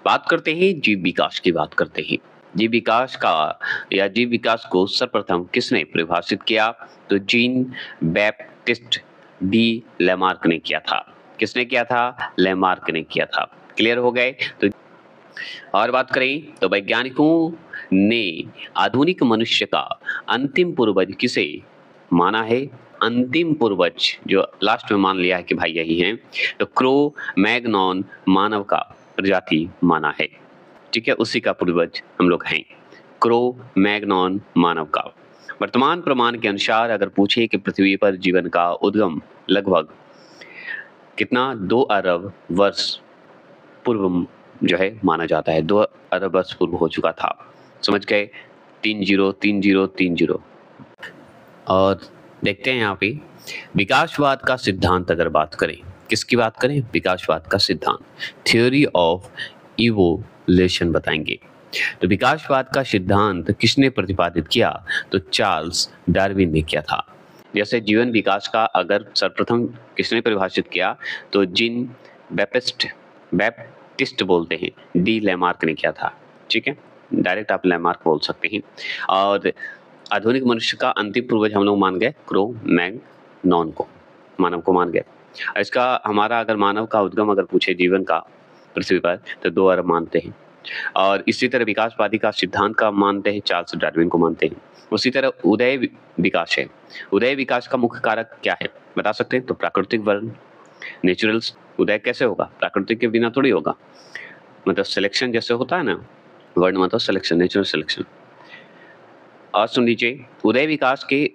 बात करते हैं जीव विकास की बात करते हैं। जीव विकास का या जीव विकास को सर्वप्रथम किसने परिभाषित किया? तो जीन बैप्टिस्ट डी लैमार्क ने किया था। किसने किया था? लैमार्क ने किया था। क्लियर हो गए? तो और बात करें तो वैज्ञानिकों ने आधुनिक मनुष्य का अंतिम पूर्वज किसे माना है? अंतिम पूर्वज जो लास्ट में मान लिया है कि भाई यही है, तो क्रो मैग्नॉन मानव का प्रजाति माना है। ठीक है, उसी का पूर्वज हम लोग हैं, क्रो मैग्नॉन मानव का। वर्तमान प्रमाण के अनुसार अगर पूछे कि पृथ्वी पर जीवन का उद्गम लगभग कितना 2 अरब वर्ष पूर्व जो है माना जाता है। 2 अरब वर्ष पूर्व हो चुका था। समझ गए? 30 और देखते हैं यहाँ पे विकासवाद का सिद्धांत अगर बात करें, किसकी बात करें? विकासवाद का सिद्धांत, थ्योरी ऑफ इवोल्यूशन बताएंगे। तो विकासवाद का सिद्धांत किसने प्रतिपादित किया? तो चार्ल्स डार्विन ने किया था। जैसे जीवन विकास का अगर सर्वप्रथम किसने परिभाषित किया तो जीन बैप्टिस्ट बोलते हैं, डी लैमार्क ने किया था। ठीक है, डायरेक्ट आप लैमार्क बोल सकते हैं। और आधुनिक मनुष्य का अंतिम पूर्वज हम लोग मान गए क्रो मैग्नॉन को, मानव को मान गए। इसका हमारा अगर मानव का उद्गम अगर पूछे जीवन का पृथ्वी पर तो 2 अरब मानते हैं। और इसी तरह विकासवादी का सिद्धांत का मानते हैं, चार्ल्स डार्विन को मानते हैं। उसी तरह उदय विकास है। उदय विकास का मुख्य कारक क्या है बता सकते हैं? तो प्राकृतिक वर्ण, नेचुरल्स। उदय कैसे होगा? प्राकृतिक के बिना थोड़ी होगा, मतलब सिलेक्शन जैसे होता है ना, वर्ण मतलब सिलेक्शन, नेचुरल सिलेक्शन। और सुन लीजिए, उदय विकास के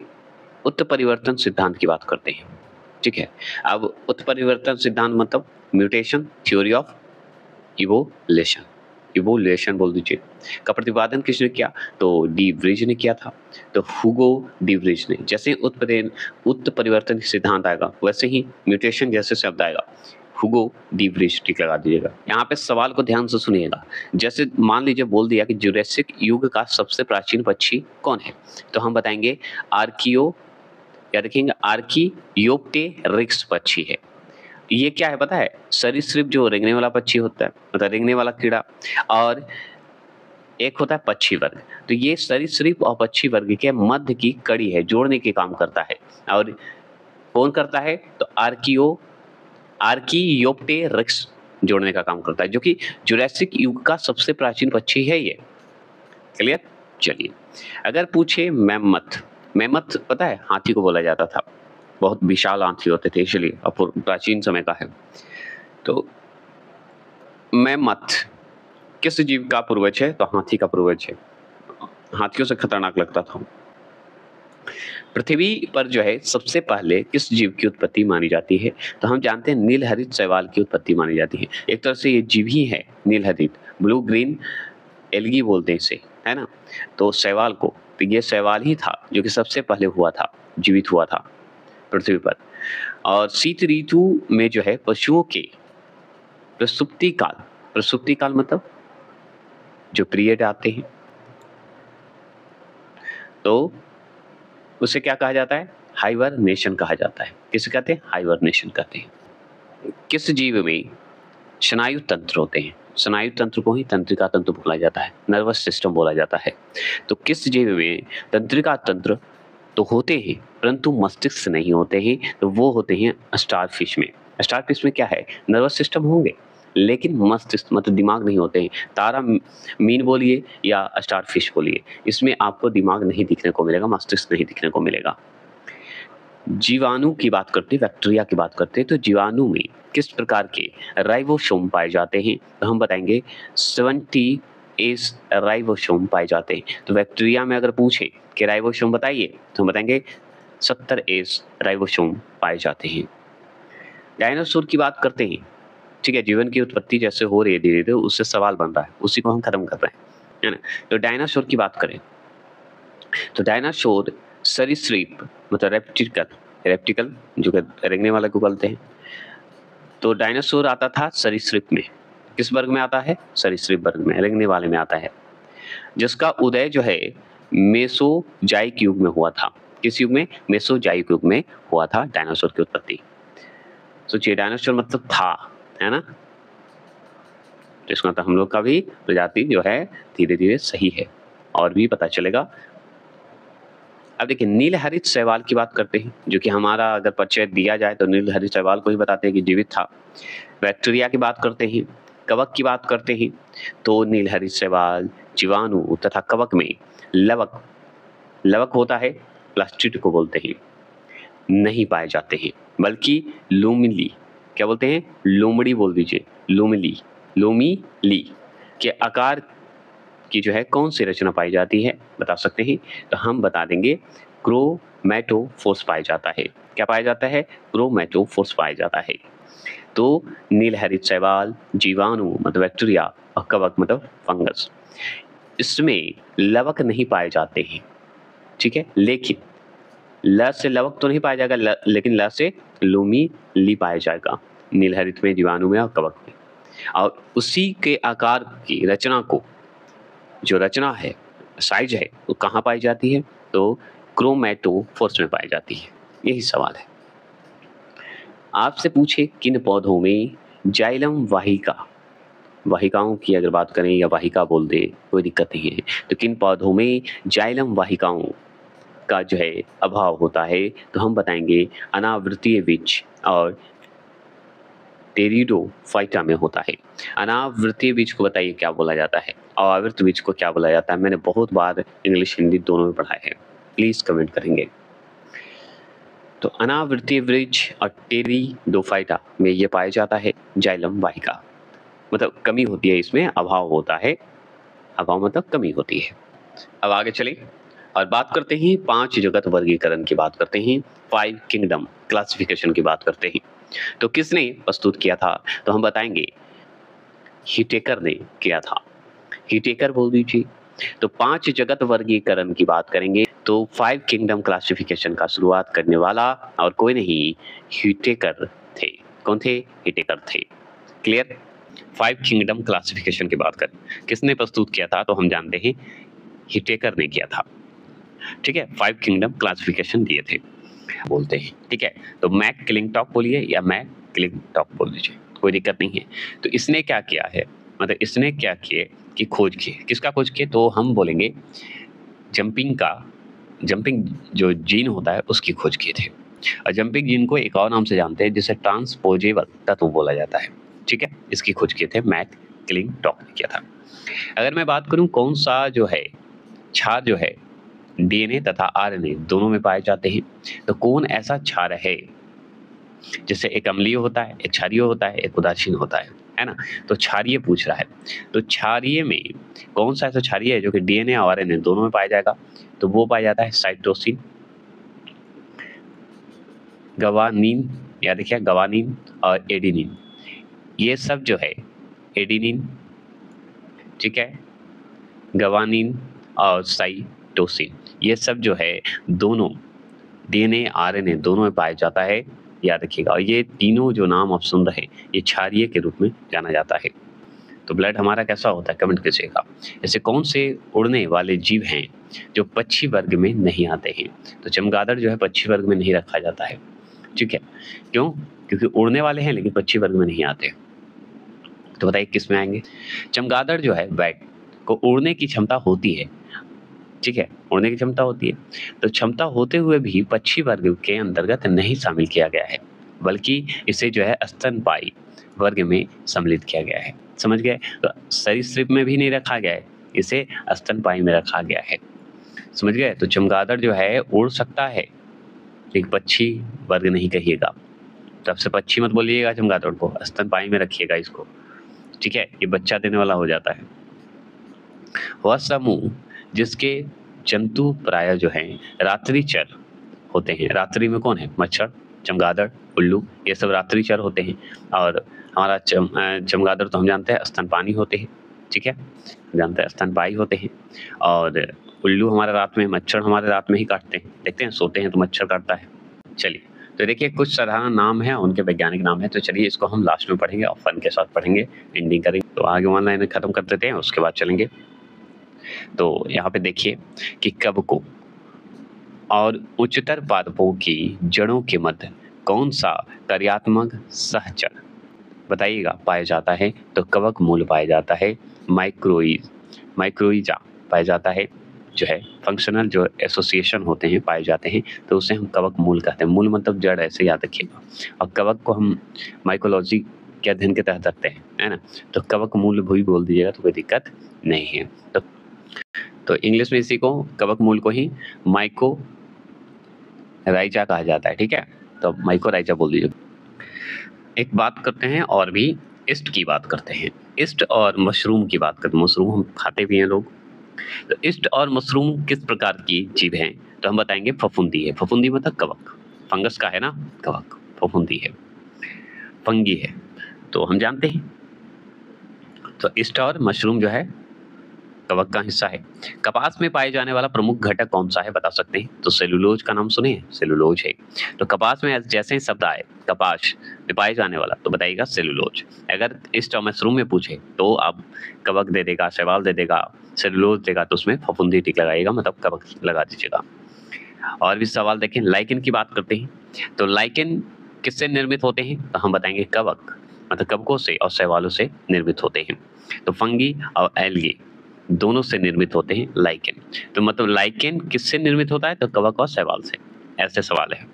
उत्परिवर्तन सिद्धांत की बात करते हैं। ठीक है, अब उत्परिवर्तन सिद्धांत मतलब mutation, theory of evolution, evolution बोल दीजिए, का प्रतिपादन किसने किया? तो डी व्रिज ने किया था। तो हुगो डी व्रिज ने। जैसे उत्परिवर्तन सिद्धांत आएगा वैसे ही म्यूटेशन जैसे शब्द आएगा, हुगो डी व्रिज, टिक लगा दीजिएगा। यहाँ पे सवाल को ध्यान से सुनिएगा। जैसे मान लीजिए बोल दिया कि जुरासिक युग का सबसे प्राचीन पक्षी कौन है, तो हम बताएंगे आर्कियो, या देखेंगे आर्कियोप्टेरिक्स पक्षी है। ये क्या है पता है? सरीसृप जो रेंगने वाला पक्षी होता है, मतलब रेंगने वाला कीड़ा, और एक होता है पक्षी वर्ग। तो ये सरीसृप और पक्षी वर्ग के मध्य की कड़ी है, जोड़ने के काम करता है। और कौन करता है? तो आर्कियोप्टेरिक्स जोड़ने का काम करता है, जो कि जुरासिक युग का सबसे प्राचीन पक्षी है ये। क्लियर? चलिए, अगर पूछे मैमथ, मैमथ पता है हाथी को बोला जाता था, बहुत विशाल हाथी होते थे इसलिए, अब प्राचीन समय का है। तो मैमथ किस जीव का पूर्वज है? तो हाथी का पूर्वज है। हाथियों से खतरनाक लगता था। पृथ्वी पर जो है सबसे पहले किस जीव की उत्पत्ति मानी जाती है? तो हम जानते हैं नीलहरित शैवाल की उत्पत्ति मानी जाती है। एक तरह से ये जीव ही है नीलहरित, ब्लू ग्रीन एल्गी बोलते हैं इसे, है ना। तो शैवाल को, तो ये शैवाल ही था जो कि सबसे पहले हुआ था, जीवित हुआ था पृथ्वी पर। और शीत ऋतु में जो है पशुओं के प्रसुप्ति काल मतलब जो पीरियड आते हैं, तो उसे क्या कहा जाता है? हाइबरनेशन कहा जाता है। किसे कहते हैं? हाइबरनेशन कहते हैं। किस जीव में स्नायु तंत्र होते हैं? स्नायु तंत्र को ही तंत्रिका तंत्र बोला जाता है, नर्वस सिस्टम बोला जाता है। तो किस जीव में तंत्रिका तंत्र तो होते हैं परंतु मस्तिष्क नहीं होते हैं? तो वो होते हैं स्टारफिश में। स्टारफिश में क्या है? नर्वस सिस्टम होंगे लेकिन मस्तिष्क मतलब दिमाग नहीं होते हैं। तारा मीन बोलिए या स्टारफिश बोलिए, इसमें आपको दिमाग नहीं दिखने को मिलेगा, मस्तिष्क नहीं दिखने को मिलेगा। जीवाणु की बात करते, बैक्टीरिया की बात करते, तो जीवाणु में किस प्रकार के राइबोसोम पाए जाते हैं? तो हम बताएंगे 70 एस राइबोसोम पाए जाते हैं। तो बैक्टीरिया में अगर पूछे कि राइबोसोम बताइए तो हम बताएंगे 70 एस राइबोसोम पाए जाते हैं। डायनासोर की बात करते हैं, ठीक है, जीवन की उत्पत्ति जैसे हो रही है धीरे धीरे, उससे सवाल बन रहा है, उसी को हम खत्म कर रहे हैं, है ना। तो डायनासोर की बात करें तो डायनासोर सरीसृप मतलब रेप्टिकल जो कि रेंगने वाला को बोलते हैं। तो डायनासोर आता था सरीसृप में। किस वर्ग में आता है? सरीसृप वर्ग में, रेंगने वाले में आता है, जिसका उदय जो है मेसोजाइक युग में हुआ था। किस युग में? मेसोजाइक युग में हुआ था डायनासोर की उत्पत्ति। सोचिए, डायनासोर मतलब था, है ना। तो इसका मतलब हम लोग का भी प्रजाति जो है धीरे-धीरे सही है और भी पता चलेगा। अब देखिए नीलहरित शैवाल की बात करते हैं, जो कि हमारा अगर परिचय दिया जाए तो नीलहरित शैवाल को ही बताते हैं कि जीवित था। बैक्टीरिया की बात करते हैं, कवक की बात करते हैं, तो नीलहरित शैवाल, जीवाणु तथा कवक में लवक लवक होता है, प्लास्टिड को बोलते हैं, नहीं पाए जाते हैं, बल्कि लोमिली, क्या बोलते हैं? लोमड़ी बोल दीजिए, लोमिली, लोमिली के आकार की जो है कौन सी रचना पाई जाती है, बता सकते हैं? तो हम बता देंगे क्रोमैटोफोर्स पाया जाता है। क्या पाया जाता है? क्रोमैटोफोर्स पाया जाता है। तो नीलहरित शैवाल, जीवाणु मतलब बैक्टीरिया और कवक मतलब फंगस, इसमें लवक नहीं पाए जाते हैं, ठीक है? लेकिन ल से लवक तो नहीं पाया जाएगा, लेकिन ल से लोमिली पाया जाएगा, नीलहरित में, जीवाणु में और कवक में। और उसी के आकार की रचना को, जो रचना है, साइज है, वो कहाँ पाई जाती है? तो क्रोमैटोफोर्स में पाई जाती है। यही सवाल है। आपसे पूछे किन पौधों में जाइलम वाहिका, वाहिकाओं की अगर बात करें या वाहिका बोल दे कोई दिक्कत नहीं है, तो किन पौधों में जाइलम वाहिकाओं का जो है अभाव होता है, तो हम बताएंगे अनावृतीय बीज और टेरिडोफाइटा में होता है। अनावृतीय बीज को बताइए क्या बोला जाता है और आवृत बीज को क्या बोला जाता है? मैंने बहुत बार इंग्लिश हिंदी दोनों में पढ़ा है, प्लीज कमेंट करेंगे। तो अनावृतीय वृक्ष और टेरिडोफाइटा में ये पाया जाता है जाइलम वाहिका, मतलब कमी होती है, इसमें अभाव होता है, अभाव मतलब कमी होती है। अब आगे चलें और बात करते हैं 5 जगत वर्गीकरण की बात करते हैं, 5 किंगडम क्लासिफिकेशन की बात करते हैं। तो किसने प्रस्तुत किया था? तो हम बताएंगे हिटेकर ने किया था, हिटेकर बोल दीजिए। तो 5 जगत वर्गीकरण की बात करेंगे तो 5 किंगडम क्लासिफिकेशन का शुरुआत करने वाला और कोई नहीं, हिटेकर थे। कौन थे? हिटेकर थे। क्लियर? 5 किंगडम क्लासिफिकेशन की बात करें, किसने प्रस्तुत किया था? तो हम जानते हैं हिटेकर ने किया था, ठीक है? 5 किंगडम क्लासिफिकेशन दिए थे बोलते हैं, ठीक है? तो मैक क्लिंटॉक बोलिए या मैक क्लिंटॉक बोल दीजिए, कोई दिक्कत नहीं है। तो इसने क्या किया है, मतलब इसने क्या किए कि खोज की, किसका खोज किए? तो हम बोलेंगे जंपिंग जो जीन होता है उसकी खोज किए थे। और जंपिंग जीन को एक और नाम से जानते हैं जिसे ट्रांसपोजेबल तत्व बोला जाता है, ठीक है? इसकी खोज किए थे मैक क्लिंटॉक ने किया था। अगर मैं बात करूं कौन सा जो है क्षार जो है डीएनए तथा आरएनए दोनों में पाए जाते हैं, तो कौन ऐसा क्षार है जैसे एक अम्लीय होता है, एक क्षारीय होता है, एक उदासीन होता है ना? तो क्षारीय पूछ रहा है, तो क्षारीय में कौन सा ऐसा क्षारीय है जो कि डीएनए और आरएनए दोनों में पाया जाएगा? तो वो पाया जाता है साइटोसिन, गवानीन, या देखिए गवानीन और एडिनिन, ये सब जो है एडिनिन, ठीक है, गवानीन और साइटोसिन, ये सब जो है दोनों डीएनए आरएनए दोनों में पाया जाता है, याद रखिएगा। और ये तीनों जो नाम आप सुन रहे हैं ये क्षारीय के रूप में जाना जाता है। तो ब्लड हमारा कैसा होता है, कमेंट कीजिएगा। ऐसे कौन से उड़ने वाले जीव हैं जो पक्षी वर्ग में नहीं आते हैं? तो चमगादड़ जो है पक्षी वर्ग में नहीं रखा जाता है, ठीक है? क्यों? क्योंकि उड़ने वाले हैं लेकिन पक्षी वर्ग में नहीं आते। तो बताइए किस में आएंगे? चमगादड़ जो है बैट को उड़ने की क्षमता होती है, ठीक है, उड़ने की क्षमता होती है, तो क्षमता होते हुए भी पक्षी वर्ग के अंतर्गत नहीं शामिल किया गया है, बल्कि इसे जो है स्तनपायी वर्ग में सम्मिलित किया गया है। समझ गए? तो सरीसृप में भी नहीं रखा गया है, इसे स्तनपायी में रखा गया है। समझ गए? तो चमगादड़ जो है उड़ सकता है लेकिन पक्षी वर्ग नहीं कहिएगा, तब से पक्षी मत बोलिएगा चमगादड़ को, स्तनपायी में रखिएगा इसको, ठीक है? ये बच्चा देने वाला हो जाता है। वह समूह जिसके जंतु प्राय जो हैं रात्रिचर होते हैं, रात्रि में कौन है? मच्छर, चमगादड़, उल्लू, ये सब रात्रिचर होते हैं। और हमारा चमगादड़ तो हम जानते हैं स्तनपानी होते हैं, ठीक है, जानते हैं स्तनपायी होते हैं। और उल्लू हमारा रात में, मच्छर हमारे रात में ही काटते हैं, देखते हैं सोते हैं तो मच्छर काटता है। चलिए तो देखिए कुछ साधारण नाम है, उनके वैज्ञानिक नाम है, तो चलिए इसको हम लास्ट में पढ़ेंगे और फन के साथ पढ़ेंगे, एंडिंग करेंगे। तो आगे ऑनलाइन खत्म कर देते हैं, उसके बाद चलेंगे। तो यहाँ पे देखिए कि कवकों और उच्चतर पादपों की जड़ों के मध्य कौन सा कार्यात्मक सहचर बताइएगा पाया जाता है, तो कवक मूल पाया जाता है, माइक्रोइजा पाया जाता है, जो है फंक्शनल जो एसोसिएशन होते हैं पाए जाते हैं, तो उसे हम कवक मूल कहते हैं। मूल मतलब जड़, ऐसे याद रखिएगा। और कवक को हम माइकोलॉजी के अध्ययन के तहत रखते हैं, है ना। तो कवक मूल भी बोल दीजिएगा तो कोई दिक्कत नहीं है। तो इंग्लिश में इसी को, कवक मूल को ही माइकोराइजा कहा जाता है, ठीक है। तो माइकोराइजा बोल दीजिए। एक बात करते हैं और भी, ईस्ट की बात करते हैं। ईस्ट और मशरूम की बात करते हैं। मशरूम हम खाते भी हैं लोग। तो ईस्ट और मशरूम किस प्रकार की जीव हैं, तो हम बताएंगे फफूंदी है। फफूंदी मतलब कवक, फंगस का है ना कवक, फफूंदी है, फंगी है, तो हम जानते हैं। तो ईस्ट और मशरूम जो है कवक का हिस्सा है। कपास में पाए जाने वाला प्रमुख घटक कौन सा है, बता सकते हैं। तो सेलुलोज का नाम सुने हैं, सेलुलोज है। तो कपास में जैसे ही शब्द आए कपास में पाए जाने वाला, तो बताइएगा सेलुलोज। अगर ईस्ट और मशरूम में पूछे तो आप कवक दे देगा, शैवाल दे देगा, सेलुलोज देगा, तो उसमें फफूंदी टिक लगाइएगा, मतलब कवक लगा दीजिएगा। और भी सवाल देखें, लाइकेन की बात करते हैं। तो लाइकेन किससे निर्मित होते हैं, तो हम बताएंगे कवक, मतलब कवकों से और शैवालों से निर्मित होते हैं। तो फंगी और एल्गी दोनों से निर्मित होते हैं लाइकेन। तो मतलब लाइकेन किससे निर्मित होता है, तो कवक और शैवाल से। ऐसे सवाल है।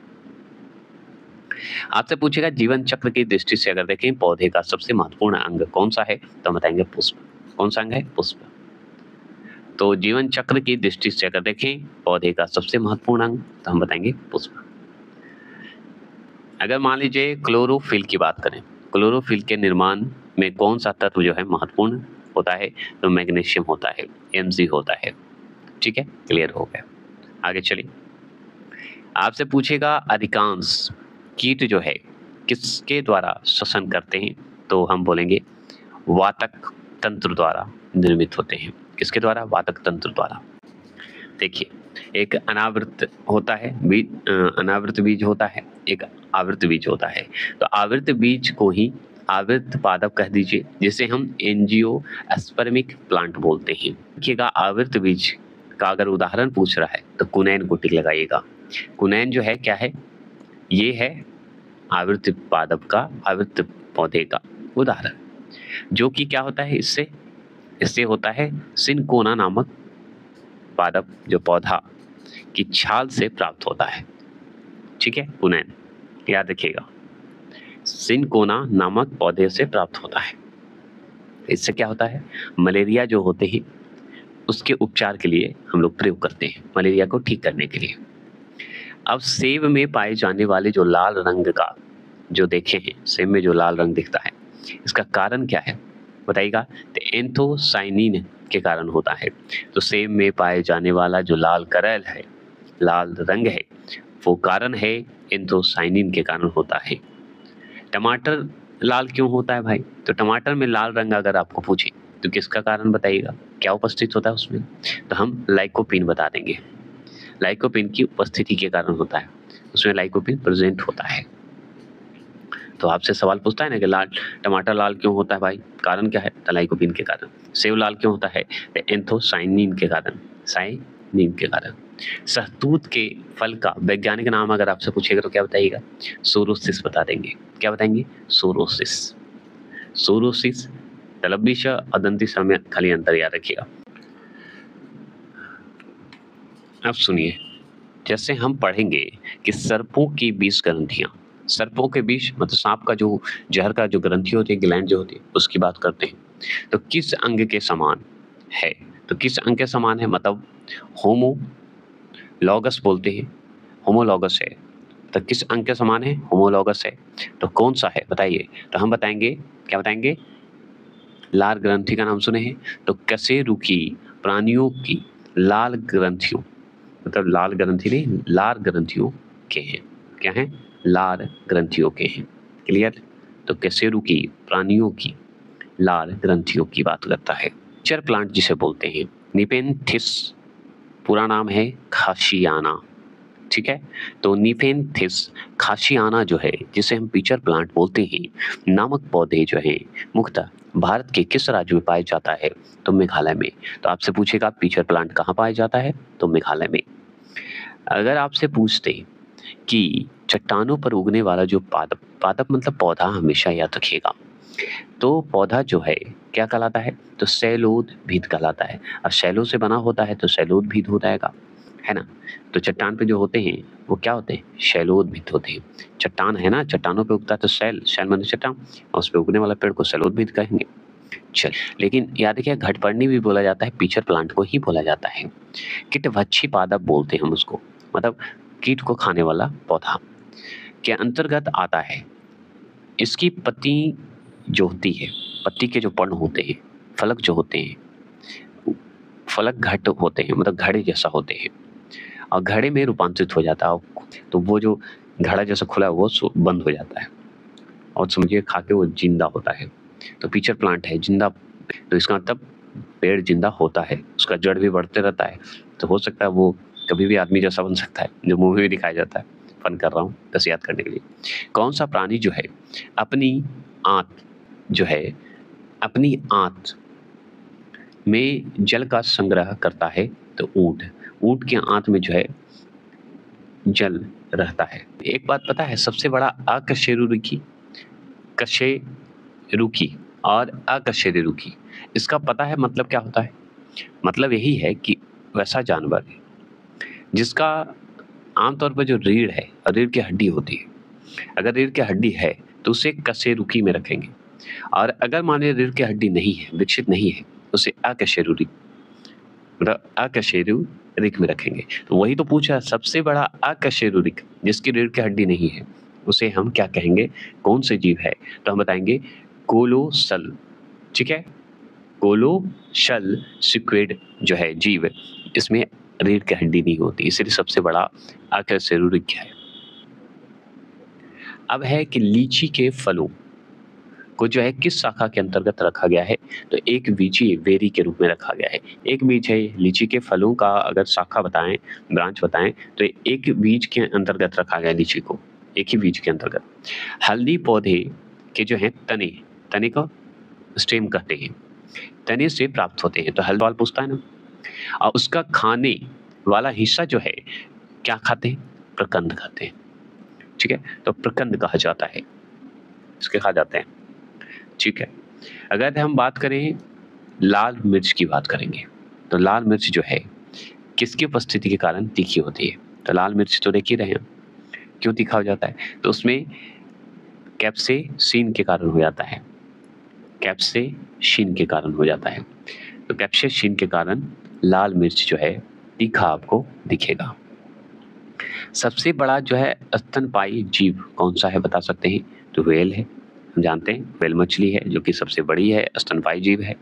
आपसे पूछेगा जीवन चक्र की दृष्टि से अगर देखें पौधे का सबसे महत्वपूर्ण अंग कौन सा है, तो हम बताएंगे पुष्प। कौन सा अंग है, पुष्प। तो जीवन चक्र की दृष्टि से अगर देखें पौधे का सबसे महत्वपूर्ण अंग, तो हम बताएंगे पुष्प। अगर मान लीजिए क्लोरोफिल की बात करें, क्लोरोफिल के निर्माण में कौन सा तत्व जो है महत्वपूर्ण होता है, तो मैग्नीशियम होता है, Mg होता है। ठीक है, क्लियर हो गया। आगे चलिए, आपसे पूछेगा अधिकांश कीट जो है किसके द्वारा श्वसन करते हैं, तो हम बोलेंगे वातक तंत्र द्वारा निर्मित होते हैं। किसके द्वारा, वातक तंत्र द्वारा। देखिए, एक अनावृत होता है अनावृत बीज होता है, एक आवृत बीज होता है। तो आवृत बीज को ही आवृत पादप कह दीजिए, जिसे हम एंजियोस्पर्मिक प्लांट बोलते हैं। देखिएगा, आवृत बीज का अगर उदाहरण पूछ रहा है तो कुनैन को टिक लगाइएगा। कुनैन जो है क्या है, ये है आवृत पादप का, आवृत पौधे का उदाहरण, जो कि क्या होता है, इससे होता है सिनकोना नामक पादप, जो पौधा की छाल से प्राप्त होता है। ठीक है, कुनैन याद रखिएगा, सिनकोना नामक पौधे से प्राप्त होता है। इससे क्या होता है, मलेरिया जो होते हैं उसके उपचार के लिए हम लोग प्रयोग करते हैं, मलेरिया को ठीक करने के लिए। अब सेब में पाए जाने वाले जो लाल रंग का जो देखे हैं, सेब में जो लाल रंग दिखता है, इसका कारण क्या है बताइएगा। तो एंथोसाइनिन के कारण होता है। तो सेब में पाए जाने वाला जो लाल करैल है, लाल रंग है, वो कारण है एंथोसाइनिन के कारण होता है। टमाटर लाल क्यों होता है भाई, तो टमाटर में लाल रंग अगर आपको पूछे तो किसका कारण बताइएगा, क्या उपस्थित होता है उसमें, तो हम लाइकोपिन बता देंगे। लाइकोपिन की उपस्थिति के कारण होता है, उसमें लाइकोपिन प्रेजेंट होता है। तो आपसे सवाल पूछता है ना कि लाल टमाटर लाल क्यों होता है भाई, कारण क्या है, तो लाइकोपिन के कारण। सेब लाल क्यों होता है, तो एंथोसाइनिन के कारण, साइनिन के कारण। शहतूत के फल का वैज्ञानिक नाम अगर आपसे पूछेगा तो क्या बताइएगा, सोरोसिस बता देंगे। क्या बताएंगे, सोरोसिस। सोरोसिस तलबिश अदंतिस में खाली अंतर याद रखिएगा। अब सुनिए, जैसे हम पढ़ेंगे कि सर्पों की 20 ग्रंथियां, सर्पों के बीच मतलब सांप का जो जहर का जो ग्रंथि होती है, ग्लैंड जो होती है, उसकी बात करते हैं। तो किस अंग के समान है, तो किस अंग के समान है, मतलब होमोलॉगस बोलते हैं, होमोलॉगस है। तो किस अंग के समान है, होमोलॉगस है। तो कौन सा है बताइए, तो हम बताएंगे, क्या बताएंगे, लाल ग्रंथि का नाम सुने हैं। तो कशेरुकी प्राणियों की लाल ग्रंथियों, मतलब लाल ग्रंथि नहीं, लाल ग्रंथियों के हैं। क्या हैं, लाल ग्रंथियों के हैं। क्लियर। तो कशेरुकी प्राणियों की लाल ग्रंथियों की बात करता है। चर प्लांट जिसे बोलते हैं, निपेंथिस पूरा नाम है खासियाना। ठीक है, तो निपेंथिस खासियाना जो है, जिसे हम पिचर प्लांट बोलते हैं, नामक पौधे जो हैं मुख्यतः भारत के किस राज्य में पाया जाता है, तो मेघालय में। तो आपसे पूछेगा पिचर प्लांट कहाँ पाया जाता है, तो मेघालय में। अगर आपसे पूछते कि चट्टानों पर उगने वाला जो पादप, पादप मतलब पौधा, हमेशा याद रखिएगा, तो पौधा जो है क्या कहलाता है? तो शैलोदभिद कहलाता है। अब शैलों से बना होता है तो शैलोदभिद हो जाएगा, है ना? तो चट्टान पे जो होते हैं वो क्या होते हैं? शैलोदभिद होते हैं। चट्टान है ना, चट्टानों पे उगता है तो शैल, शैल माने चट्टान, और उस पे उगने वाला पेड़ को शैलोदभिद कहेंगे। चल, लेकिन याद रखिए घटपर्णी भी बोला जाता है, पीचर प्लांट को ही बोला जाता है। कीटभक्षी पादप बोलते हैं हम उसको, मतलब कीट को खाने वाला पौधा के अंतर्गत आता है। इसकी पत्ती जो होती है, पत्ती के जो पर्ण होते हैं, फलक जो होते हैं, फलक घट होते हैं, मतलब घड़े जैसा होते हैं, और घड़े में रूपांतरित हो जाता है। तो वो जो घड़ा जैसा खुला है वो बंद हो जाता है, और समझिए खा के वो जिंदा होता है। तो पीचर प्लांट है जिंदा, तो इसका मतलब पेड़ जिंदा होता है, उसका जड़ भी बढ़ते रहता है। तो हो सकता है वो कभी भी आदमी जैसा बन सकता है, जो मूवी में दिखाया जाता है। फन कर रहा हूँ बस याद करने के लिए। कौन सा प्राणी जो है अपनी आंत जो है अपनी आंत में जल का संग्रह करता है? तो ऊंट। ऊंट के आंत में जो है जल रहता है। एक बात पता है, सबसे बड़ा अकशेरुकी, कशेरुकी और अकशेरुकी, इसका पता है मतलब क्या होता है? मतलब यही है कि वैसा जानवर जिसका आमतौर पर जो रीढ़ है और रीढ़ की हड्डी होती है, अगर रीढ़ की हड्डी है तो उसे कशेरुकी में रखेंगे, और अगर माने रीढ़ की हड्डी नहीं है, विकसित नहीं है, उसे अकशेरुकी, मतलब अकशेरुरिक में रखेंगे। तो वही तो पूछा, सबसे बड़ा अकशेरुरिक जिसकी रीढ़ की हड्डी नहीं है उसे हम क्या कहेंगे, कौन से जीव है? तो हम बताएंगे कोलोसल। ठीक है, कोलोसल सिक्वेड जो है जीव, इसमें रीढ़ की हड्डी नहीं होती, इसलिए सबसे बड़ा अकशेरुरिक है। अब है कि लीची के फलों को जो है किस शाखा के अंतर्गत रखा गया है? तो एक बीजी वेरी के रूप में रखा गया है। एक बीज है लीची के फलों का, अगर शाखा बताएं, ब्रांच बताएं, तो एक बीज के अंतर्गत रखा गया है लीची को, एक ही बीज के अंतर्गत। हल्दी पौधे के जो है तने, तने को स्टेम कहते हैं, तने से प्राप्त होते हैं। तो हल्दी वाल पूछता है ना, और उसका खाने वाला हिस्सा जो है क्या खाते हैं? प्रकंद खाते हैं। ठीक है, तो प्रकंद कहा जाता है, इसके खा जाते हैं। ठीक है, अगर हम बात करें लाल मिर्च की बात करेंगे, तो लाल मिर्च जो है किसकी उपस्थिति के कारण तीखी होती है? तो लाल मिर्च तो देख ही रहे हैं क्यों तीखा हो जाता है, तो उसमें कैप्सेसिन के कारण हो जाता है, कैप्सेसिन के कारण हो जाता है। तो कैप्सेसिन के कारण लाल मिर्च जो है तीखा आपको दिखेगा। सबसे बड़ा जो है स्तनपायी जीव कौन सा है बता सकते हैं? तो व्हेल है, हम जानते हैं व्हेल मछली है जो कि सबसे बड़ी है, स्तनपायी जीव है।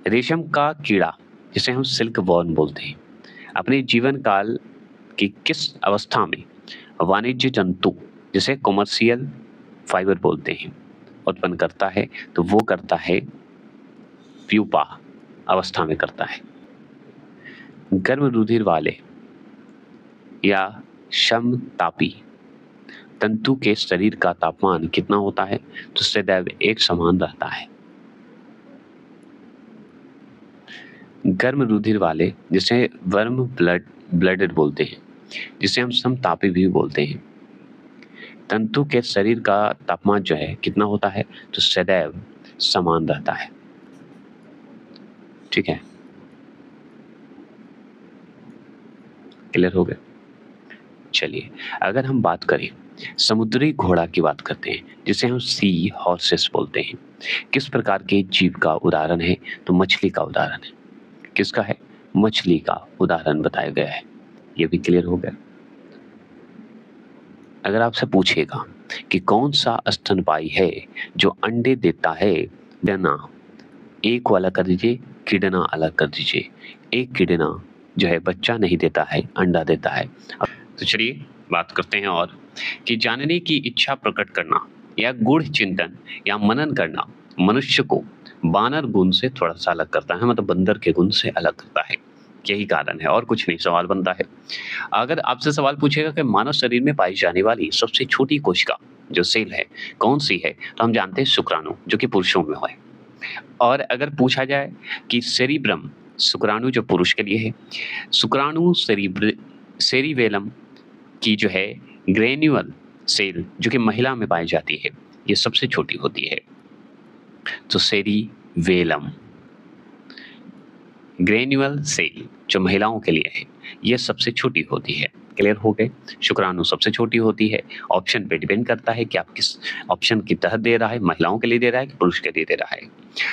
रेशम का कीड़ा जिसे हम सिल्क वॉर्म बोलते हैं, अपने जीवन काल की किस अवस्था में वाणिज्य जंतु जिसे कॉमर्शियल फाइबर बोलते हैं उत्पन्न करता है? तो वो करता है प्यूपा अवस्था में करता है। गर्म रुधिर वाले या समतापी तंतु के शरीर का तापमान कितना होता है? तो सदैव एक समान रहता है। गर्म रुधिर वाले जिसे वर्म ब्लडेड बोलते हैं, जिसे हम समतापी भी बोलते हैं, तंतु के शरीर का तापमान जो है कितना होता है? तो सदैव समान रहता है। ठीक है, क्लियर हो गया? चलिए, अगर हम बात करें समुद्री घोड़ा की बात करते हैं, जिसे हम सी हॉर्सेस बोलते हैं, किस प्रकार के जीव का उदाहरण है? तो मछली का उदाहरण है। किसका है? मछली का उदाहरण बताया गया है। ये भी क्लियर हो गया। अगर आपसे पूछेगा कि कौन सा स्तनपायी है जो अंडे देता है, देना एक वाला कर दीजिए, किडना अलग कर दीजिए। एक किडना जो है बच्चा नहीं देता है, अंडा देता है। तो चलिए बात करते हैं और कि जानने की इच्छा प्रकट करना या गूढ़ चिंतन या मनन करना मनुष्य को बानर गुण से थोड़ा सा अलग करता है, मतलब बंदर के गुण से अलग करता है। यही कारण है और कुछ नहीं। सवाल बनता है, अगर आपसे सवाल पूछेगा कि मानव शरीर में पाई जाने वाली सबसे छोटी कोशिका जो सेल है कौन सी है, तो हम जानते हैं शुक्राणु, जो कि पुरुषों में है। और अगर पूछा जाए कि सेरिब्रम, शुक्राणु जो पुरुष के लिए है, शुक्राणु सेरिबेलम की जो है ग्रेन्यूल सेल जो कि महिला में पाई जाती है, ये सबसे छोटी होती है। तो सेरिवेलम। ग्रेन्युअल सेल जो महिलाओं के लिए है, ये सबसे छोटी होती है। क्लियर हो गए? शुक्राणु सबसे छोटी होती है। ऑप्शन पे डिपेंड करता है कि आप किस ऑप्शन के तहत दे रहा है, महिलाओं के लिए दे रहा है कि पुरुष के लिए दे रहा है।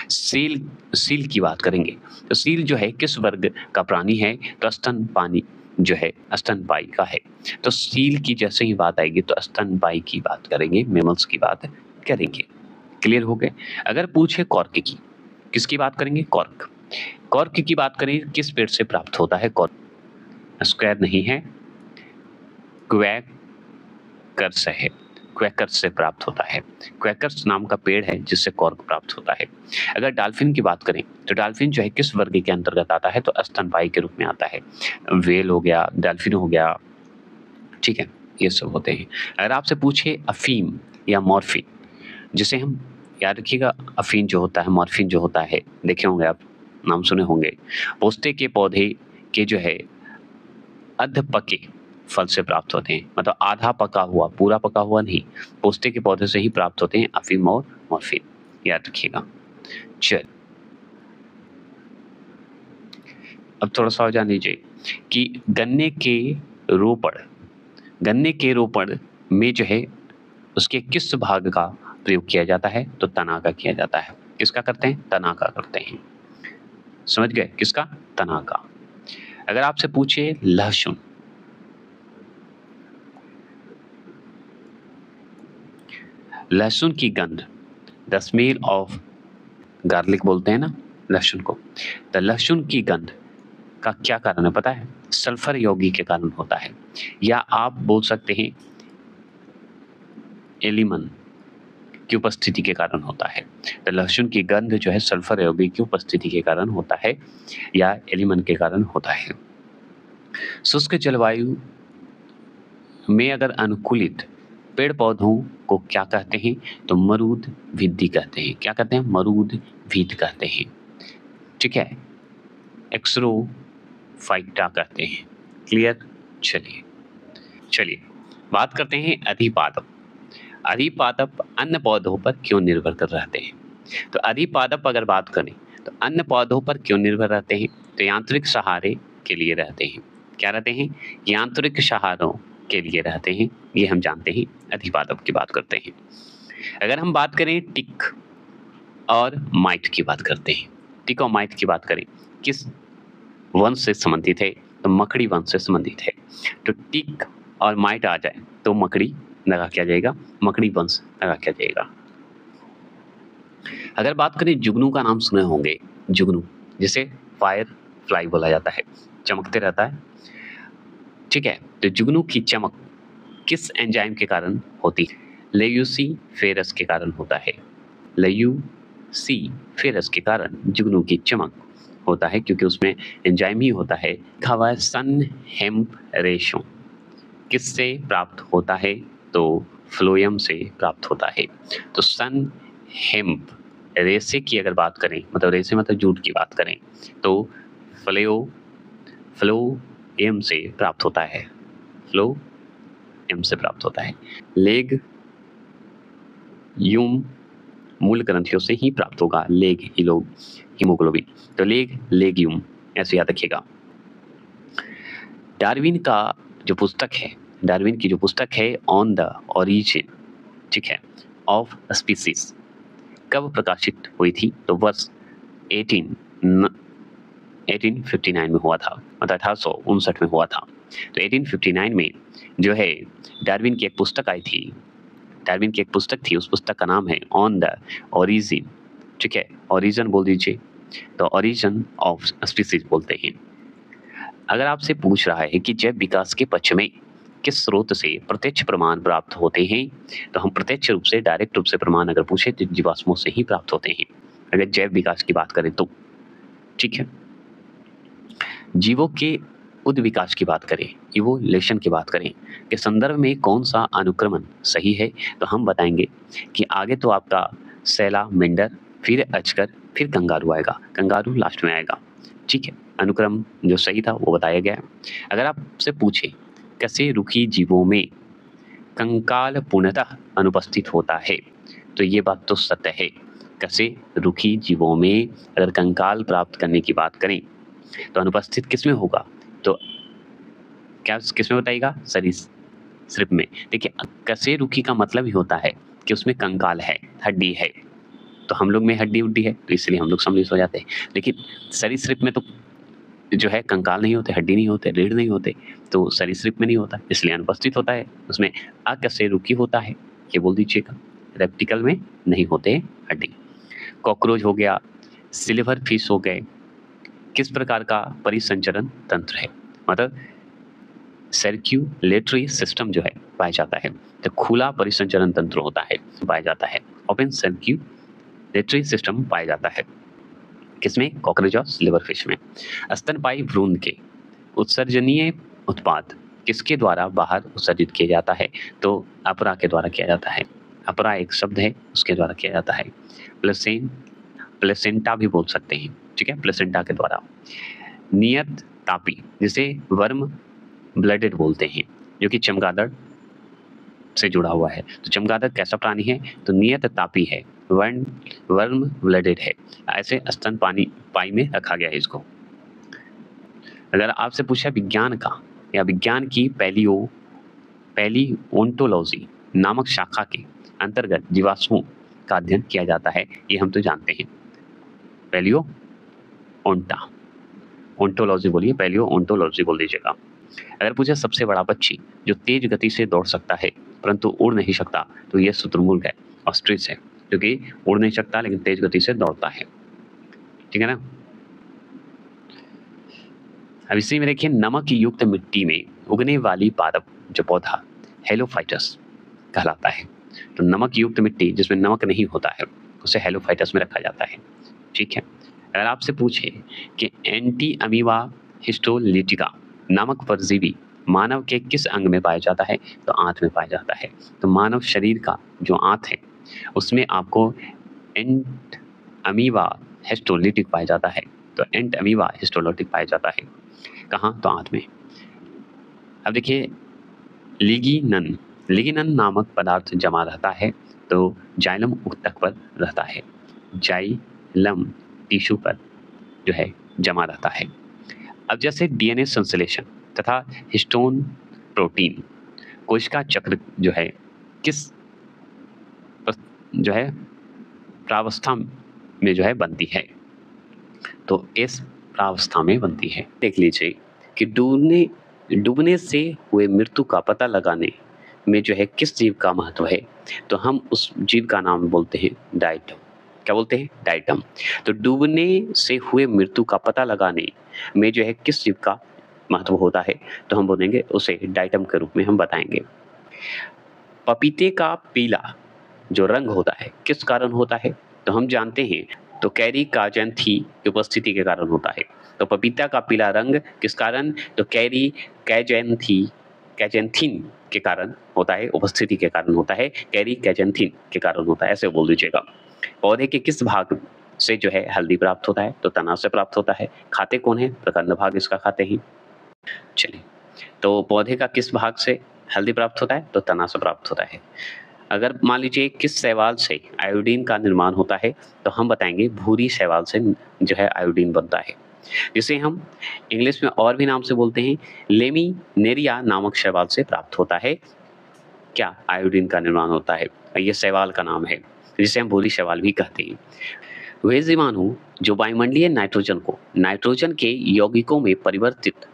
सील, सील की बात करेंगे तो सील जो है किस वर्ग का प्राणी है? तो स्तनपानी जो है स्तनपायी का है। तो सील की जैसे ही बात आएगी तो स्तनपायी की बात करेंगे, मेमल्स की बात करेंगे। क्लियर हो गए? अगर पूछे कॉर्क की, किसकी बात करेंगे? कॉर्क। कॉर्क की बात करें किस पेड़ से प्राप्त होता है? कॉर्क स्क्वायर नहीं है, क्वैकर्स है, क्वैकर्स से प्राप्त होता है। क्वैकर्स नाम का पेड़ है जिससे कॉर्क प्राप्त होता है। अगर डॉल्फिन की बात करें तो डॉल्फिन जो है किस वर्ग के अंतर्गत आता है? तो स्तनपायी के रूप में आता है। व्हेल हो गया, डॉल्फिन हो गया, ठीक है, ये सब होते हैं। अगर आपसे पूछे अफीम या मॉर्फिन, जिसे हम याद रखिएगा, अफीन जो होता है, मॉर्फिन जो होता है, देखे होंगे आप, नाम सुने होंगे। पोस्ते के पौधे के जो है अध पके फल से प्राप्त होते हैं, मतलब आधा पका हुआ, पूरा पका हुआ नहीं, पोस्ते के पौधे से ही प्राप्त होते हैं अफीम और मॉर्फिन, याद रखिएगा। चल, अब थोड़ा सा और जान लीजिए कि गन्ने के रोपण में जो है उसके किस भाग का प्रयोग किया जाता है? तो तना का किया जाता है। किसका करते हैं? तना का करते हैं। समझ गए? किसका? तना का। अगर आपसे पूछे लहसुन, लहसुन की गंध, द स्मेल ऑफ गार्लिक बोलते हैं ना लहसुन को, तो लहसुन की गंध का क्या कारण है पता है? सल्फर यौगिक के कारण होता है, या आप बोल सकते हैं एलिमन की उपस्थिति के कारण होता है। तो लहसुन की गंध जो है सल्फर यौगिक की उपस्थिति के कारण होता है या एलिमन के कारण होता है। शुष्क जलवायु में अगर अनुकूलित पेड़ पौधों को क्या कहते हैं? तो मरूद भित्ति कहते हैं। क्या कहते हैं? मरूद भित्ति कहते हैं, ठीक है, एक्सरोफाइटा कहते हैं। क्लियर? चलिए चलिए बात करते हैं अधिपादप। अधिपादप अन्य पौधों पर क्यों निर्भर कर रहते हैं? तो अधिपादप अगर बात करें तो अन्य पौधों पर क्यों निर्भर रहते हैं? तो यांत्रिक सहारे के लिए रहते हैं। क्या रहते हैं? यांत्रिक सहारों के लिए रहते हैं, ये हम जानते हैं। अधिपादप की बात करते हैं। अगर हम बात करें टिक और माइट की बात करते हैं, टिक और माइट की बात करें, किस वंश से संबंधित है? तो मकड़ी वंश से संबंधित है। तो टिक और माइट आ जाए तो मकड़ी लगा क्या जाएगा? मकड़ी वंश लगा क्या जाएगा। अगर बात करें जुगनू का नाम सुने होंगे, जुगनू जिसे फायर फ्लाई बोला जाता है, चमकते रहता है, ठीक है। तो जुगनू की चमक किस एंजाइम के कारण होती है? लेयूसीफेरस के कारण होता है। लेयूसीफेरस के कारण जुगनू की चमक होता है, क्योंकि उसमें एंजाइम ही होता है। लिखा हुआ है सन हेम्प रेशो किससे प्राप्त होता है? तो फ्लोएम से प्राप्त होता है। तो सन हेम्प रेशे की अगर बात करें, मतलब रेशे मतलब जूट की बात करें, तो फ्लोएम से प्राप्त होता है। फ्लोएम से प्राप्त होता है। लेग यूम मूल ग्रंथियों से ही प्राप्त होगा। लेग हीमोग्लोबिन, तो लेग्यूम ऐसे याद रखिएगा। डार्विन का जो पुस्तक है, डार्विन की जो पुस्तक है ऑन द ओरिजिन, ठीक है, ऑफ स्पीसीज, कब प्रकाशित हुई थी? तो वर्ष 1859 में हुआ था, मतलब 1859 में हुआ था। तो 1859 में जो है डार्विन की एक पुस्तक आई थी, डार्विन की एक पुस्तक थी, उस पुस्तक का नाम है ऑन द ओरिजिन, ठीक है, ओरिजिन बोल दीजिए, तो ओरिजिन ऑफ स्पीसीज बोलते हैं। अगर आपसे पूछ रहा है कि जैव विकास के पक्ष में किस स्रोत से प्रत्यक्ष प्रमाण प्राप्त होते हैं, तो हम प्रत्यक्ष रूप से, डायरेक्ट रूप से प्रमाण अगर पूछे तो जीवाश्मों से ही प्राप्त होते हैं, अगर जैव विकास की बात करें तो, ठीक है। जीवों के उद विकास की बात करें, इवोल्यूशन की बात करें के संदर्भ में कौन सा अनुक्रमण सही है, तो हम बताएंगे कि आगे तो आपका सैलामेंडर, फिर अजगर, फिर कंगारू आएगा, कंगारू लास्ट में आएगा, ठीक है। अनुक्रम जो सही था वो बताया गया है। अगर आपसे पूछे कशेरुकी जीवों में कंकाल पूर्णतः अनुपस्थित होता है, तो ये बात तो सत्य है, कशेरुकी जीवों में अगर कंकाल प्राप्त करने की बात करें तो अनुपस्थित किसमें होगा? तो क्या किसमें बताइएगा? सरीसृप में। देखिए कशेरुकी का मतलब ही होता है कि उसमें कंकाल है, हड्डी है। तो हम लोग में हड्डी-वड्डी है, तो इसलिए हम लोग सम्मिलित हो जाते हैं। लेकिन सरीसृप में तो जो है कंकाल नहीं होते, हड्डी नहीं होते, रीढ़ नहीं होते, तो सरीसृप में नहीं होता, इसलिए अनुपस्थित होता है। उसमें अकशेरुकी होता है, ये बोल दीजिएगा। रेप्टिकल में नहीं होते हड्डी। कॉकरोच हो गया, सिल्वर फिश हो गए, किस प्रकार का परिसंचरण तंत्र है? मतलब सर्कुलेटरी सिस्टम जो है पाया जाता है, तो खुला परिसंचरण तंत्र होता है, पाया जाता है। ओपन सर्कुलेटरी सिस्टम पाया जाता है किसमें? कॉकरोच और सिल्वर फिश में। स्तनपायी भ्रूण के उत्सर्जनीय उत्पाद किसके द्वारा बाहर उत्सर्जित किया जाता है? तो अपरा के द्वारा किया जाता है। अपरा एक शब्द है, उसके द्वारा किया जाता है। प्लेसेंटा भी बोल सकते हैं, ठीक है, प्लेसेंटा के द्वारा। नियत तापी जिसे वर्म ब्लडेड बोलते हैं, जो कि चमगादड़ से जुड़ा हुआ है। तो चमगादड़ कैसा प्राणी है? तो नियत तापी है, वर्म ब्लडेड है। ऐसे स्तनपायी में रखा गया है इसको। अगर आपसे पूछा विज्ञान का या विज्ञान की पैलिओन्टोलॉजी नामक शाखा के अंतर्गत जीवाश्मों का अध्ययन किया जाता है, ये हम तो जानते हैं। ओंटोलॉजी बोलिए, पैलिओन्टोलॉजी बोल दीजिएगा। अगर पूछे सबसे बड़ा पक्षी जो तेज गति से दौड़ सकता है परंतु उड़ नहीं सकता, तो यह शुतुरमुर्ग है, ऑस्ट्रिच है, क्योंकि उड़ नहीं सकता लेकिन तेज गति से दौड़ता है, ठीक है ना। अब इसी में देखिए नमक युक्त मिट्टी में उगने वाली पादप जो पौधा हेलोफाइटस कहलाता है। तो नमक युक्त मिट्टी जिसमें नमक नहीं होता है उसे हेलोफाइटस में रखा जाता है, ठीक है। अगर आपसे पूछे कि एंटी अमीबा हिस्टोलिटिका नामक परजीवी मानव के किस अंग में पाया जाता है? तो आंत में पाया जाता है। तो मानव शरीर का जो आंत है उसमें आपको एंट अमीबा हिस्टोलिटिक पाया जाता है। तो एंट अमीबा हिस्टोलिटिक पाया जाता है कहाँ? तो आंत में। अब देखिए लिगिनन नामक पदार्थ जमा रहता है, तो जाइलम ऊतक पर रहता है। जाइलम टिश्यू पर जो है जमा रहता है। अब जैसे डीएनए संश्लेषण तथा हिस्टोन प्रोटीन कोशिका चक्र जो है किस जो है प्रावस्था में जो है बनती है? तो इस प्रावस्था में बनती है। देख लीजिए कि डूबने से हुए मृत्यु का पता लगाने में जो है किस जीव का महत्व है? तो हम उस जीव का नाम बोलते हैं डायटम। क्या बोलते हैं? डायटम। तो डूबने से हुए मृत्यु का पता लगाने में जो है किस जीव का महत्व होता है? तो हम बोलेंगे उसे डायटम के रूप में हम बताएंगे। पपीते का पीला जो रंग होता है किस कारण होता है? तो हम जानते हैं तो कैरी काजेंथी की उपस्थिति के कारण होता है। तो पपीता का पीला रंग किस कारण? तो कैरी कैजेंथिन के कारण होता है, उपस्थिति के कारण होता है, कैरी कैजेंथिन के कारण होता है, ऐसे बोल दीजिएगा। पौधे के किस भाग से जो है हल्दी प्राप्त होता है? तो तना से प्राप्त होता है। खाते कौन है? प्रकंद भाग इसका खाते हैं। चलिए, तो पौधे का किस भाग से हल्दी प्राप्त होता है? तो तना से प्राप्त होता है। अगर मान लीजिए किस शैवाल से आयोडीन का निर्माण होता है? तो हम बताएंगे भूरी शैवाल से जो है आयोडीन बनता है, जिसे हम इंग्लिश में और भी नाम से बोलते हैं लेमिनेरिया नामक शैवाल से प्राप्त होता है। क्या? आयोडीन का निर्माण होता है, ये शैवाल का नाम है, जिसे हम भूरी शैवाल भी कहते हैं। वे जीवाणु जो वायुमंडलीय नाइट्रोजन को नाइट्रोजन के यौगिकों में परिवर्तित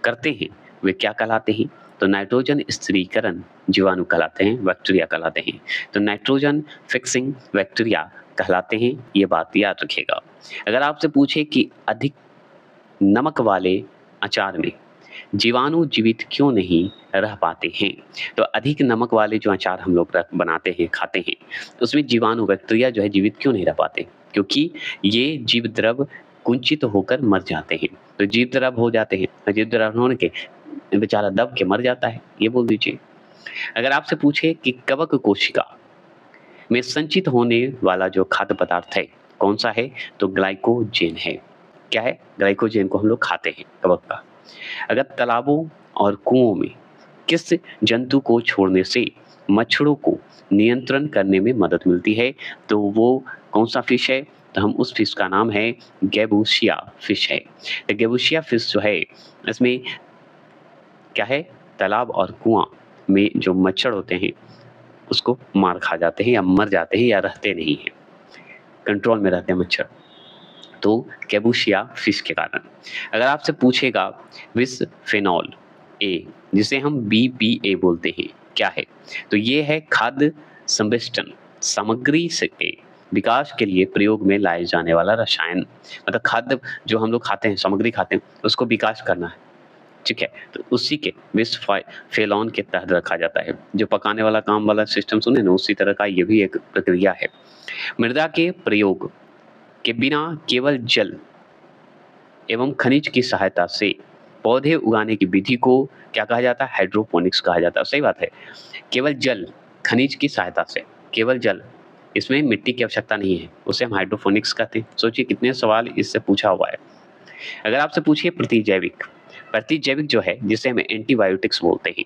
करते हैं वे क्या कहलाते हैं? तो नाइट्रोजन स्थिरीकरण जीवाणु कहलाते हैं, बैक्टीरिया कहलाते हैं। तो नाइट्रोजन फिक्सिंग बैक्टीरिया कहलाते हैं, ये बात याद रखिएगा। अगर आपसे पूछे कि अधिक नमक वाले अचार में जीवाणु जीवित क्यों नहीं रह पाते हैं? तो अधिक नमक वाले जो अचार हम लोग बनाते हैं, खाते हैं, उसमें जीवाणु बैक्टीरिया जो है जीवित क्यों नहीं रह पाते? क्योंकि ये जीव द्रव कुंचित होकर मर जाते हैं। तो जीव द्रव हो जाते हैं, जीव द्रव होने के बेचारा दब के मर जाता है, ये बोल दीजिए। अगर आपसे पूछे कि कवक कोशिका में संचित होने वाला जो खाद्य पदार्थ है कौन सा है? तो ग्लाइकोजेन है। क्या है? ग्लाइकोजेन को हम लोग खाते हैं, कवक का। अगर तालाबों और कुओं में किस जंतु को छोड़ने से मच्छरों को नियंत्रण करने में मदद मिलती है, तो वो कौन-सा फिश है? तो हम उस फिश का नाम है गैबूसिया फिश है। तो गैबूसिया फिश जो है, इसमें क्या है, तालाब और कुआँ में जो मच्छर होते हैं, उसको मार खा जाते हैं या मर जाते हैं या रहते नहीं हैं, कंट्रोल में रहते हैं मच्छर। तो गैबूसिया फिश के कारण। अगर आपसे पूछेगा बिसफेनॉल ए, जिसे हम बीपीए बोलते हैं, क्या है? तो ये है खाद्य संवेष्टन सामग्री से के विकास के लिए प्रयोग में लाए जाने वाला रसायन। मतलब खाद्य जो हम लोग खाते हैं, सामग्री खाते हैं, उसको विकास करना है, ठीक है? तो उसी के बिसफेनॉल के तहत रखा जाता है। जो पकाने वाला काम वाला सिस्टम सुने ना, उसी तरह का ये भी एक प्रक्रिया है। मृदा के प्रयोग के बिना केवल जल एवं खनिज की सहायता से पौधे उगाने की विधि को क्या कहा जाता है? हाइड्रोपोनिक्स कहा जाता है। सही बात है। केवल जल, खनिज की सहायता से, केवल जल, इसमें मिट्टी की आवश्यकता नहीं है, उसे हम हाइड्रोपोनिक्स कहते हैं। सोचिए कितने सवाल इससे पूछा हुआ है। अगर आपसे पूछिए प्रतिजैविक, प्रतिजैविक जो है, जिसे हम एंटीबायोटिक्स बोलते हैं,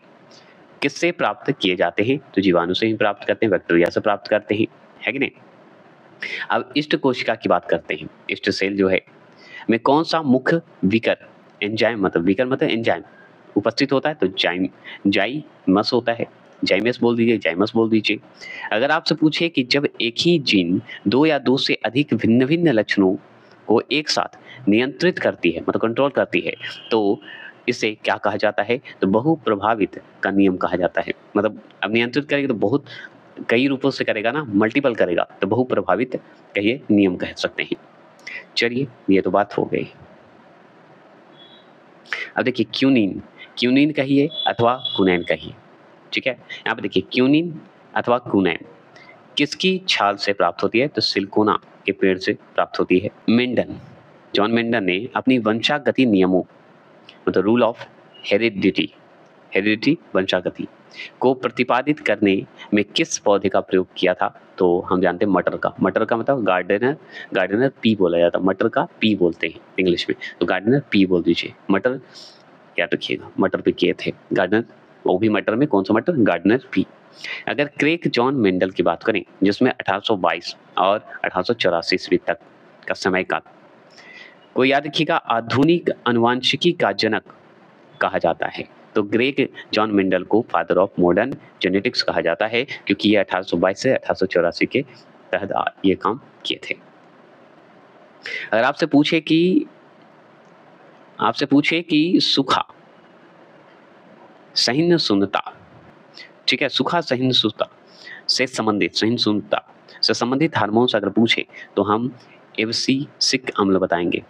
किससे प्राप्त किए जाते हैं? तो जीवाणु से ही प्राप्त करते हैं, बैक्टीरिया से प्राप्त करते हैं, है कि नहीं? अब इष्ट कोशिका की बात करते हैं। इष्ट सेल जो है, में कौन सा मुख्य विकर एंजाइम, मतलब विकर मतलब एंजाइम उपस्थित होता है? तो जाइमस होता है। जाइमस बोल दीजिए, जाइमस बोल दीजिए। अगर आपसे पूछे कि जब एक ही जीन 2 या 2 से अधिक भिन्न-भिन्न लक्षणों को एक साथ नियंत्रित करती है, मतलब कंट्रोल करती है, तो इसे क्या कहा जाता है? तो बहुप्रभावित का नियम कहा जाता है। मतलब अब नियंत्रित करेगी तो बहुत कई रूपों से करेगा ना, मल्टीपल करेगा, तो बहुप्रभावित का ये नियम कह सकते हैं। चलिए, ये तो बात हो गई। अब देखिए क्यूनिन, क्यूनिन कहिए अथवा कुनैन कहिए, ठीक है? यहाँ पे देखिए क्यूनिन अथवा कुनैन किसकी छाल से प्राप्त होती है? तो सिलिकोना के पेड़ से प्राप्त होती है। मेंडन, जॉन मेंडन ने अपनी वंशागति नियमों, मतलब रूल ऑफ हेरिडिटी, हेरिडिटी वंशागति को प्रतिपादित करने में किस पौधे का प्रयोग किया था? तो हम जानते हैं मटर का। मटर का मतलब गार्डनर, गार्डनर पी बोला जाता है। मटर का पी बोलते हैं इंग्लिश में, तो गार्डनर पी बोल दीजिए। मटर क्या रखिएगा, मटर पे किए थे गार्डनर, वो भी मटर में कौन सा मटर? Gardener pea. अगर क्रेग जॉन मेंडल की बात करें, जिसमें 1822 और 1884 ईस्वी तक का समय काल को याद रखिएगा, आधुनिक अनुवांशिकी का जनक कहा जाता है। तो ग्रेग जॉन मेंडल को फादर ऑफ मॉडर्न जेनेटिक्स कहा जाता है, क्योंकि ये 1822 से 1884 के तहत ये काम किए थे। अगर आपसे पूछे कि सूखा सहिष्णुता, ठीक है, सूखा सहिष्णुता से संबंधित हार्मोन अगर पूछे, तो हम एब्सिसिक अम्ल बताएंगे,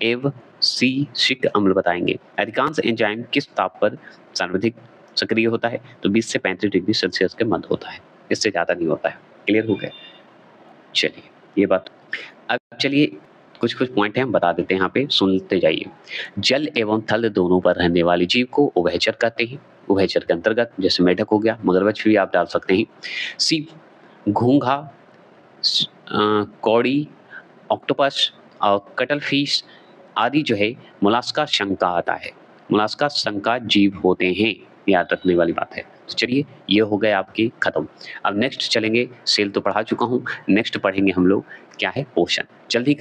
एब्सिसिक अम्ल बताएंगे। अधिकांश एंजाइम किस ताप पर सर्वाधिक सक्रिय होता है? तो 20 से 35 डिग्री सेल्सियस के मध्य होता है, इससे ज़्यादा नहीं होता है। क्लियर हो गया? चलिए, ये बात। अब चलिए कुछ पॉइंट हैं, हम बता देते हैं, यहाँ पे सुनते जाइए। जल एवं थल दोनों पर रहने वाले जीव को उभयचर कहते हैं। उभयचर के अंतर्गत जैसे मेढक हो गया, मगरमच्छ भी आप डाल सकते हैं। सीप, घोंघा, कौड़ी, ऑक्टोपस और कटल फिश आदि जो है मोलास्का संघ का आता है। मोलास्का संघ का जीव होते हैं, याद रखने वाली बात है। तो चलिए, ये हो गए आपके खत्म। अब नेक्स्ट चलेंगे, सेल तो पढ़ा चुका हूँ, नेक्स्ट पढ़ेंगे हम लोग क्या है? पोषण। जल्दी